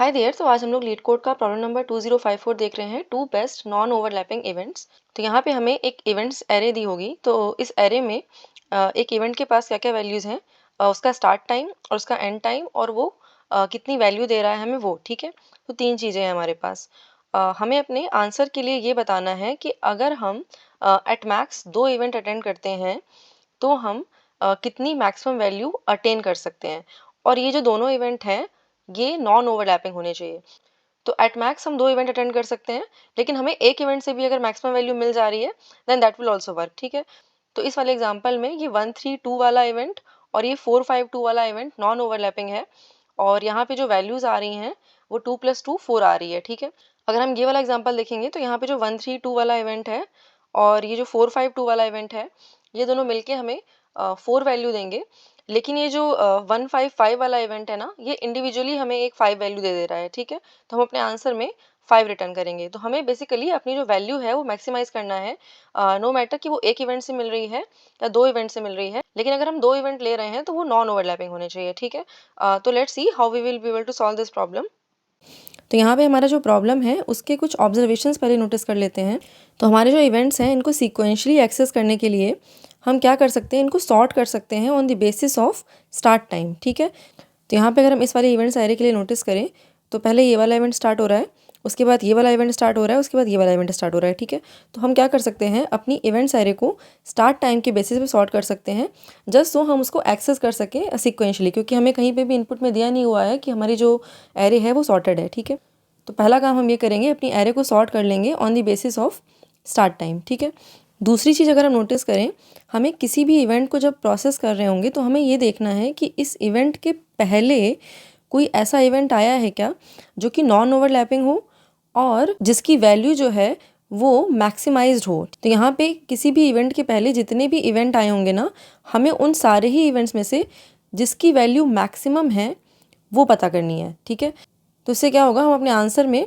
Hi there. तो आज हम लोग लीड कोड का प्रॉब्लम नंबर 2054 देख रहे हैं, two best non overlapping events. तो यहाँ पे हमें एक इवेंट्स एरे दी होगी। तो इस एरे में एक इवेंट के पास क्या क्या वैल्यूज़ हैं, उसका स्टार्ट टाइम और उसका एंड टाइम, और वो कितनी वैल्यू दे रहा है हमें, वो ठीक है। तो तीन चीज़ें हैं हमारे पास। हमें अपने आंसर के लिए ये बताना है कि अगर हम एट मैक्स 2 इवेंट अटेंड करते हैं तो हम कितनी मैक्सिमम वैल्यू अटेन कर सकते हैं। और ये जो दोनों इवेंट हैं ये नॉन ओवरलैपिंग होने चाहिए। तो एट मैक्स हम 2 इवेंट अटेंड कर सकते हैं, लेकिन हमें एक इवेंट से भी अगर मैक्सिमम वैल्यू मिल जा रही है then that will also work, ठीक है। तो इस वाले एग्जांपल में ये 132 वाला इवेंट और ये 452 वाला इवेंट नॉन ओवरलैपिंग है। और यहाँ पे जो वैल्यूज आ रही हैं वो 2 + 2 4 आ रही है, ठीक है। अगर हम ये वाला एग्जांपल देखेंगे तो यहाँ पे जो 132 वाला इवेंट है और ये जो 452 वाला इवेंट है, ये दोनों मिलके हमें 4 वैल्यू देंगे। लेकिन ये जो 155 वाला इवेंट है ना, ये इंडिविजुअली हमें एक 5 वैल्यू दे दे रहा है, ठीक है। तो हम अपने आंसर में 5 रिटर्न करेंगे। तो हमें बेसिकली अपनी जो वैल्यू है वो मैक्सिमाइज करना है, नो मैटर कि वो एक इवेंट से मिल रही है या 2 इवेंट से मिल रही है। लेकिन अगर हम 2 इवेंट ले रहे हैं तो वो नॉन ओवरलैपिंग होने चाहिए, ठीक है। तो let's see how we will be able to solve this problem. तो यहाँ पे हमारा जो प्रॉब्लम है उसके कुछ ऑब्जर्वेशंस पहले नोटिस कर लेते हैं। तो हमारे जो इवेंट्स हैं इनको सीक्वेंशली एक्सेस करने के लिए हम क्या कर सकते हैं, इनको सॉर्ट कर सकते हैं on the basis of start time, ठीक है। तो यहाँ पे अगर हम इस वाले इवेंट्स एरे के लिए नोटिस करें तो पहले ये वाला इवेंट स्टार्ट हो रहा है, उसके बाद ये वाला इवेंट स्टार्ट हो रहा है, उसके बाद ये वाला इवेंट स्टार्ट हो रहा है, ठीक है। तो हम क्या कर सकते हैं, अपनी इवेंट्स एरे को स्टार्ट टाइम के बेसिस पे सॉर्ट कर सकते हैं, जस्ट सो हम उसको एक्सेस कर सकें सीक्वेंशली, क्योंकि हमें कहीं पे भी इनपुट में दिया नहीं हुआ है कि हमारी जो एरे है वो सॉर्टेड है, ठीक है। तो पहला काम हम ये करेंगे, अपनी एरे को सॉर्ट कर लेंगे on the basis of start time, ठीक है। दूसरी चीज़ अगर हम नोटिस करें, हमें किसी भी इवेंट को जब प्रोसेस कर रहे होंगे तो हमें ये देखना है कि इस इवेंट के पहले कोई ऐसा इवेंट आया है क्या जो कि नॉन ओवरलैपिंग हो और जिसकी वैल्यू जो है वो मैक्सिमाइज्ड हो। तो यहाँ पे किसी भी इवेंट के पहले जितने भी इवेंट आए होंगे ना, हमें उन सारे ही इवेंट्स में से जिसकी वैल्यू मैक्सिमम है वो पता करनी है, ठीक है। तो इससे क्या होगा, हम अपने आंसर में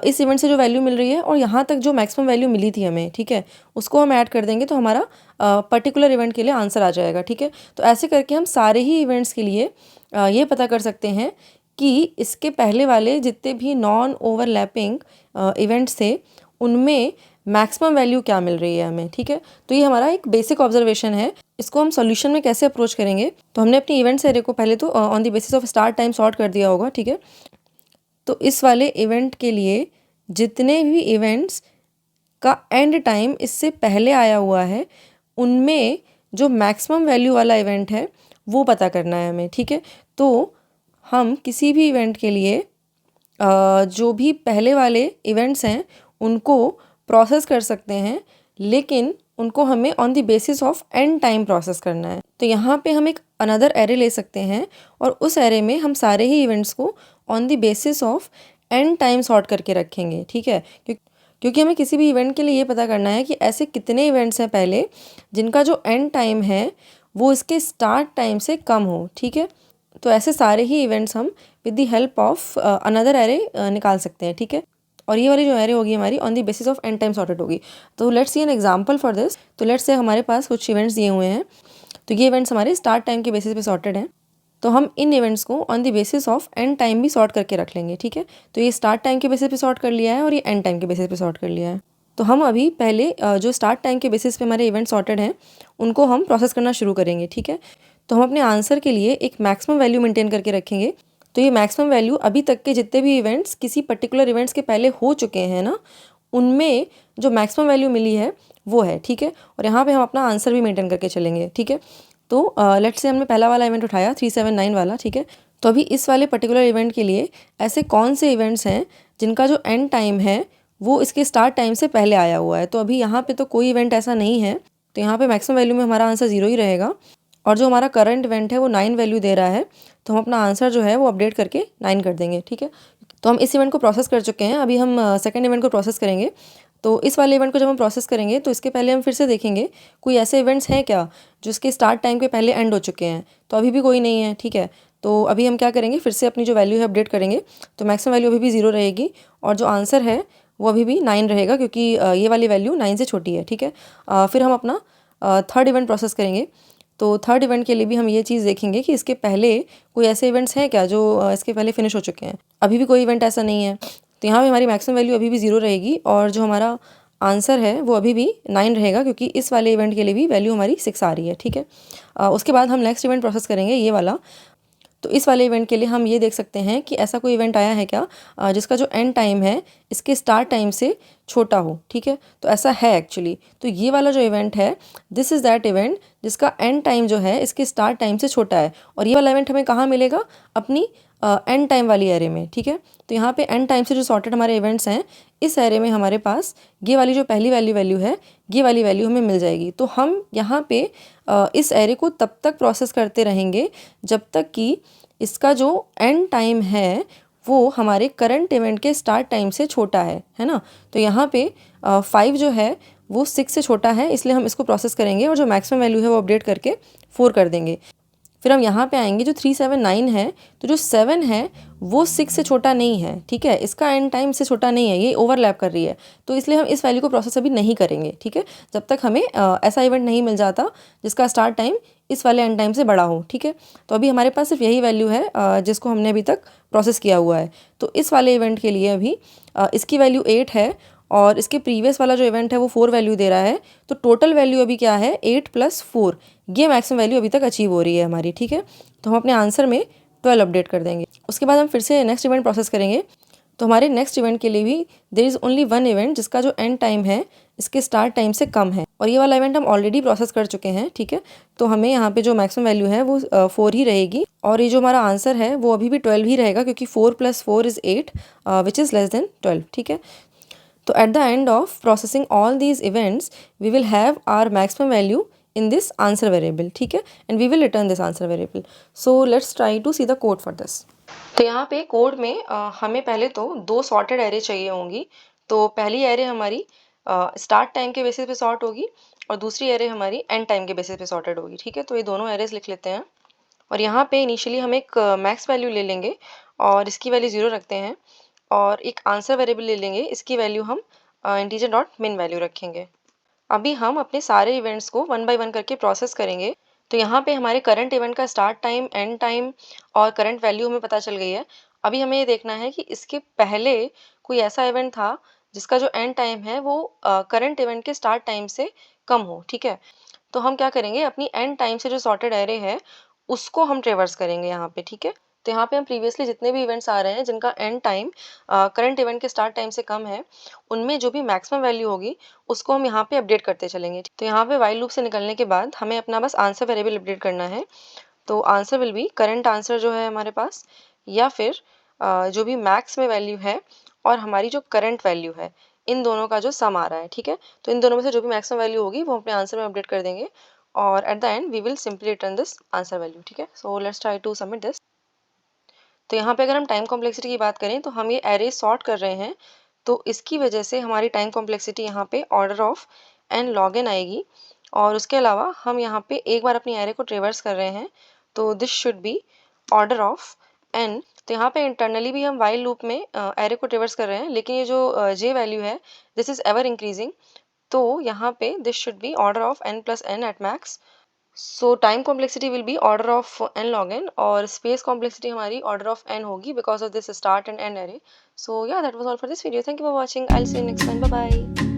इस इवेंट से जो वैल्यू मिल रही है और यहाँ तक जो मैक्सिमम वैल्यू मिली थी हमें, ठीक है, उसको हम ऐड कर देंगे तो हमारा पर्टिकुलर इवेंट के लिए आंसर आ जाएगा, ठीक है। तो ऐसे करके हम सारे ही इवेंट्स के लिए ये पता कर सकते हैं कि इसके पहले वाले जितने भी नॉन ओवरलैपिंग इवेंट्स थे उनमें मैक्सिमम वैल्यू क्या मिल रही है हमें, ठीक है। तो ये हमारा एक बेसिक ऑब्जर्वेशन है। इसको हम सॉल्यूशन में कैसे अप्रोच करेंगे, तो हमने अपनी इवेंट्स एरे को पहले तो on the basis of start time sort कर दिया होगा, ठीक है। तो इस वाले इवेंट के लिए जितने भी इवेंट्स का एंड टाइम इससे पहले आया हुआ है उनमें जो मैक्सिमम वैल्यू वाला इवेंट है वो पता करना है हमें, ठीक है। तो हम किसी भी इवेंट के लिए जो भी पहले वाले इवेंट्स हैं उनको प्रोसेस कर सकते हैं, लेकिन उनको हमें on the basis of end time process करना है। तो यहाँ पे हम एक अनदर एरे ले सकते हैं और उस एरे में हम सारे ही इवेंट्स को on the basis of end time sort करके रखेंगे, ठीक है। क्योंकि हमें किसी भी इवेंट के लिए ये पता करना है कि ऐसे कितने इवेंट्स हैं पहले जिनका जो एंड टाइम है वो इसके स्टार्ट टाइम से कम हो, ठीक है। तो ऐसे सारे ही इवेंट्स हम with the help of another array निकाल सकते हैं, ठीक है। और ये वाली जो एरे होगी हमारी on the basis of end time sorted होगी। तो let's see an example for this. तो लेट्स से हमारे पास कुछ इवेंट्स दिए हुए हैं, तो ये इवेंट्स हमारे स्टार्ट टाइम के बेसिस पे सॉर्टेड हैं। तो हम इन इवेंट्स को on the basis of end time भी सॉर्ट करके रख लेंगे, ठीक है। तो ये स्टार्ट टाइम के बेसिस पे सॉर्ट कर लिया है और ये एंड टाइम के बेसिस पे सॉर्ट कर लिया है। तो हम अभी पहले जो स्टार्ट टाइम के बेसिस पे हमारे इवेंट सॉर्टेड हैं उनको हम प्रोसेस करना शुरू करेंगे, ठीक है। तो हम अपने आंसर के लिए एक मैक्सिमम वैल्यू मेंटेन करके रखेंगे। तो ये मैक्सिमम वैल्यू अभी तक के जितने भी इवेंट्स किसी पर्टिकुलर इवेंट्स के पहले हो चुके हैं ना, उनमें जो मैक्सिमम वैल्यू मिली है वो है, ठीक है। और यहाँ पे हम अपना आंसर भी मेंटेन करके चलेंगे, ठीक है। तो लेट्स से हमने पहला वाला इवेंट उठाया 379 वाला, ठीक है। तो अभी इस वाले पर्टिकुलर इवेंट के लिए ऐसे कौन से इवेंट्स हैं जिनका जो एंड टाइम है वो इसके स्टार्ट टाइम से पहले आया हुआ है। तो अभी यहाँ पे तो कोई इवेंट ऐसा नहीं है, तो यहाँ पे मैक्सिमम वैल्यू में हमारा आंसर 0 ही रहेगा। और जो हमारा करंट इवेंट है वो 9 वैल्यू दे रहा है, तो हम अपना आंसर जो है वो अपडेट करके 9 कर देंगे, ठीक है। तो हम इस इवेंट को प्रोसेस कर चुके हैं, अभी हम सेकंड इवेंट को प्रोसेस करेंगे। तो इस वाले इवेंट को जब हम प्रोसेस करेंगे तो इसके पहले हम फिर से देखेंगे कोई ऐसे इवेंट्स हैं क्या जो इसके स्टार्ट टाइम के पहले एंड हो चुके हैं। तो अभी भी कोई नहीं है, ठीक है। तो अभी हम क्या करेंगे, फिर से अपनी जो वैल्यू है अपडेट करेंगे। तो मैक्सिमम वैल्यू अभी भी 0 रहेगी और जो आंसर है वो अभी भी 9 रहेगा, क्योंकि ये वाली वैल्यू 9 से छोटी है, ठीक है। फिर हम अपना थर्ड इवेंट प्रोसेस करेंगे। तो थर्ड इवेंट के लिए भी हम ये चीज़ देखेंगे कि इसके पहले कोई ऐसे इवेंट्स हैं क्या जो इसके पहले फिनिश हो चुके हैं। अभी भी कोई इवेंट ऐसा नहीं है, तो यहाँ पे हमारी मैक्सिमम वैल्यू अभी भी 0 रहेगी और जो हमारा आंसर है वो अभी भी 9 रहेगा, क्योंकि इस वाले इवेंट के लिए भी वैल्यू हमारी 6 आ रही है। ठीक है, उसके बाद हम नेक्स्ट इवेंट प्रोसेस करेंगे ये वाला। तो इस वाले इवेंट के लिए हम ये देख सकते हैं कि ऐसा कोई इवेंट आया है क्या जिसका जो एंड टाइम है इसके स्टार्ट टाइम से छोटा हो। ठीक है, तो ऐसा है एक्चुअली। तो ये वाला जो इवेंट है, दिस इज़ दैट इवेंट जिसका एंड टाइम जो है इसके स्टार्ट टाइम से छोटा है। और ये वाला इवेंट हमें कहाँ मिलेगा? अपनी एंड टाइम वाली एरे में। ठीक है, तो यहाँ पे एंड टाइम से जो सॉर्टेड हमारे इवेंट्स हैं, इस एरे में हमारे पास ये वाली जो पहली वैल्यू है, ये वाली वैल्यू हमें मिल जाएगी। तो हम यहाँ पे इस एरे को तब तक प्रोसेस करते रहेंगे जब तक कि इसका जो एंड टाइम है वो हमारे करंट इवेंट के स्टार्ट टाइम से छोटा है ना। तो यहाँ पे 5 जो है वो 6 से छोटा है, इसलिए हम इसको प्रोसेस करेंगे और जो मैक्सिमम वैल्यू है वो अपडेट करके 4 कर देंगे। फिर हम यहाँ पे आएंगे, जो 3 7 9 है, तो जो 7 है वो 6 से छोटा नहीं है। ठीक है, इसका एंड टाइम से छोटा नहीं है, ये ओवरलैप कर रही है, तो इसलिए हम इस वैल्यू को प्रोसेस अभी नहीं करेंगे। ठीक है, जब तक हमें ऐसा इवेंट नहीं मिल जाता जिसका स्टार्ट टाइम इस वाले एंड टाइम से बड़ा हो। ठीक है, तो अभी हमारे पास सिर्फ यही वैल्यू है जिसको हमने अभी तक प्रोसेस किया हुआ है। तो इस वाले इवेंट के लिए अभी इसकी वैल्यू 8 है और इसके प्रीवियस वाला जो इवेंट है वो 4 वैल्यू दे रहा है। तो टोटल वैल्यू अभी क्या है? 8 + 4, ये मैक्सिमम वैल्यू अभी तक अचीव हो रही है हमारी। ठीक है, तो हम अपने आंसर में 12 अपडेट कर देंगे। उसके बाद हम फिर से नेक्स्ट इवेंट प्रोसेस करेंगे। तो हमारे नेक्स्ट इवेंट के लिए भी there is only one event जिसका जो एंड टाइम है इसके स्टार्ट टाइम से कम है, और ये वाला इवेंट हम ऑलरेडी प्रोसेस कर चुके हैं। ठीक है, तो हमें यहाँ पे जो मैक्सिमम वैल्यू है वो 4 ही रहेगी, और ये जो हमारा आंसर है वो अभी भी 12 ही रहेगा, क्योंकि 4 + 4 = 8 विच इज़ लेस देन 12। ठीक है, तो at the end of processing all these events we will have our maximum value in this answer variable. ठीक है, and we will return this answer variable. So let's try to see the code for this. तो यहाँ पे code में हमें पहले तो 2 sorted array चाहिए होंगी। तो पहली एरे हमारी स्टार्ट टाइम के बेसिस पे सॉर्ट होगी और दूसरी एरे हमारी एंड टाइम के बेसिस पे सॉर्टेड होगी। ठीक है, तो ये दोनों एरेज लिख लेते हैं और यहाँ पे इनिशियली हम एक मैक्स वैल्यू ले लेंगे और इसकी वैल्यू 0 रखते हैं, और एक आंसर वेरिएबल ले लेंगे, इसकी वैल्यू हम इंटीजर डॉट मिन वैल्यू रखेंगे। अभी हम अपने सारे इवेंट्स को 1 बाय 1 करके प्रोसेस करेंगे। तो यहाँ पे हमारे करंट इवेंट का स्टार्ट टाइम, एंड टाइम और करंट वैल्यू हमें पता चल गई है। अभी हमें ये देखना है कि इसके पहले कोई ऐसा इवेंट था जिसका जो एंड टाइम है वो करंट इवेंट के स्टार्ट टाइम से कम हो। ठीक है, तो हम क्या करेंगे, अपनी एंड टाइम से जो सॉर्टेड एरे है उसको हम ट्रेवर्स करेंगे यहाँ पे। ठीक है, तो यहाँ पे हम प्रीवियसली जितने भी इवेंट्स आ रहे हैं जिनका एंड टाइम करंट इवेंट के स्टार्ट टाइम से कम है, उनमें जो भी मैक्सिमम वैल्यू होगी उसको हम यहाँ पे अपडेट करते चलेंगे। तो यहाँ पे वाइल लूप से निकलने के बाद हमें अपना बस आंसर वेरिएबल अपडेट करना है। तो answer will be current answer जो है हमारे पास, या फिर जो भी मैक्स में वैल्यू है और हमारी जो करंट वैल्यू है, इन दोनों का जो सम आ रहा है। ठीक है, तो इन दोनों में से जो भी मैक्सिमम वैल्यू होगी वो अपने आंसर में अपडेट कर देंगे और at the end we will simply return this answer value. ठीक है, so let's try to submit this. तो यहाँ पे अगर हम टाइम कॉम्प्लेक्सिटी की बात करें तो हम ये एरे सॉर्ट कर रहे हैं, तो इसकी वजह से हमारी टाइम कॉम्प्लेक्सिटी यहाँ पे order of n log n आएगी। और उसके अलावा हम यहाँ पे एक बार अपनी एरे को ट्रेवर्स कर रहे हैं, तो this should be order of n। तो यहाँ पे इंटरनली भी हम वाइल लूप में एरे को ट्रेवर्स कर रहे हैं, लेकिन ये जो j वैल्यू है दिस इज एवर इंक्रीजिंग, तो यहाँ पे this should be order of n + n at max. So time complexity will be order of n log n, और स्पेस कॉम्प्लेक्सिटी हमारी ऑर्डर ऑफ n होगी because of this start and end array. So yeah that was all for this video. Thank you for watching. I will see you next time. Bye bye.